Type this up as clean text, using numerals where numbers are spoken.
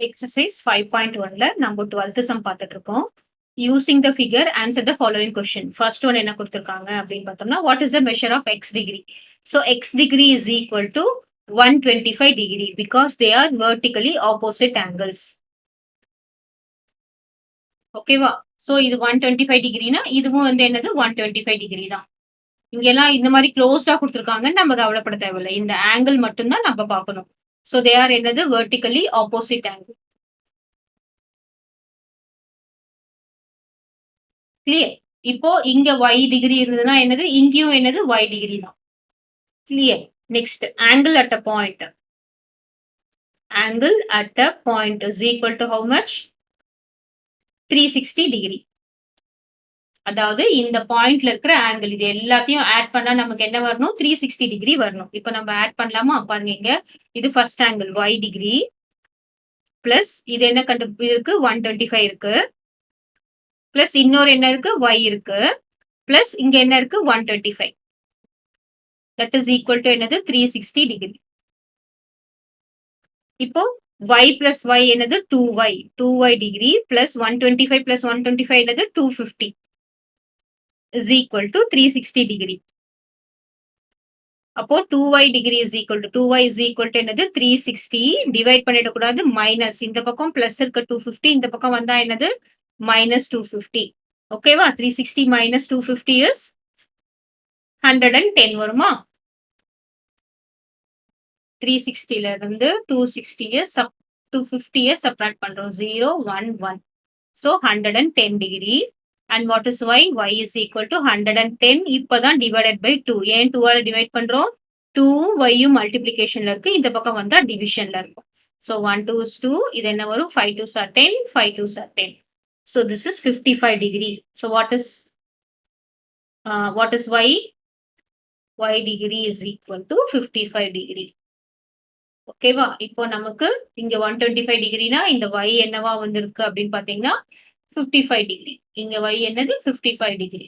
Exercise 5.1ல நம்ம 12th sum பார்த்துட்டு இருக்கோம். Using the figure, answer the following question. First one என்ன கொடுத்திருக்காங்க அப்படின்னு பார்த்தோம்னா, what is the measure of x degree? So x degree is equal to 125 degree because they are vertically opposite angles. ஓகேவா? So இது 125 டிகிரினா இதுவும் வந்து என்னது 125 டிகிரி தான். இங்கெல்லாம் இந்த மாதிரி க்ளோஸ்டா கொடுத்திருக்காங்கன்னு நம்ம கவலைப்பட தேவையில்லை. இந்த ஆங்கிள் மட்டும்தான் நம்ம பார்க்கணும். So they are என்னது vertically opposite angle. கிளியர். இப்போ இங்க y டிகிரி இருந்ததுன்னா என்னது இங்கேயும் என்னது y டிகிரி தான். Clear. Next angle at a point. Angle at a point is equal to how much? 360 degree. அதாவது இந்த பாயிண்ட்ல இருக்கிற ஆங்கிள் இது எல்லாத்தையும் ஆட் பண்ணா நமக்கு என்ன வரணும்? 360 டிகிரி வரணும். இப்போ நம்ம ஆட் பண்ணலாமா? பாருங்க இங்க இது first angle y degree plus இது என்ன இருக்கு 125 இருக்கு பிளஸ் இன்னொரு என்ன இருக்கு y இருக்கு பிளஸ் இங்க என்ன இருக்கு 125. தட் இஸ் ஈக்குவல் டு என்னது 360 டிகிரி. இப்போ y பிளஸ் y என்னது 2y டிகிரி பிளஸ் 125 பிளஸ் 125 என்னது 250 இஸ் ஈக்குவல் டு 360 டிகிரி. அப்போ 2y degree is equal to 2y is equal to என்னது 360 டிவைட் பண்ணிடக்கூடாது மைனஸ் இந்த பக்கம் பிளஸ் இருக்க 250 இந்த பக்கம் வந்தா என்னது minus 250. ஓகேவா? 360 minus 250 is 110 வருமா? 360ல இருந்து 250 subtract பண்றோம் 0 1 1. So 110 degree. And what is y? Y is equal to 110. இப்பதான் divided by 2. ஏன் 2 ஆல டிவைட் பண்றோம்? 2 y மல்டிப்ளிகேஷன்ல இருக்கு. இந்த பக்கம் வந்தா டிவிஷன்ல இருக்கும். So 1 2 is 2. இது என்ன வரும்? 5 2s are 10. 5 2s are 10. So this is 55 degree. So what is y? Y degree is equal to 55 degree. ஓகேவா? இப்போ நமக்கு இங்க 125 டிகிரினா இந்த y என்னவா வந்திருக்கு அப்படின்னு பாத்தீங்கன்னா 55 டிகிரி. இங்க y என்னது 55 டிகிரி.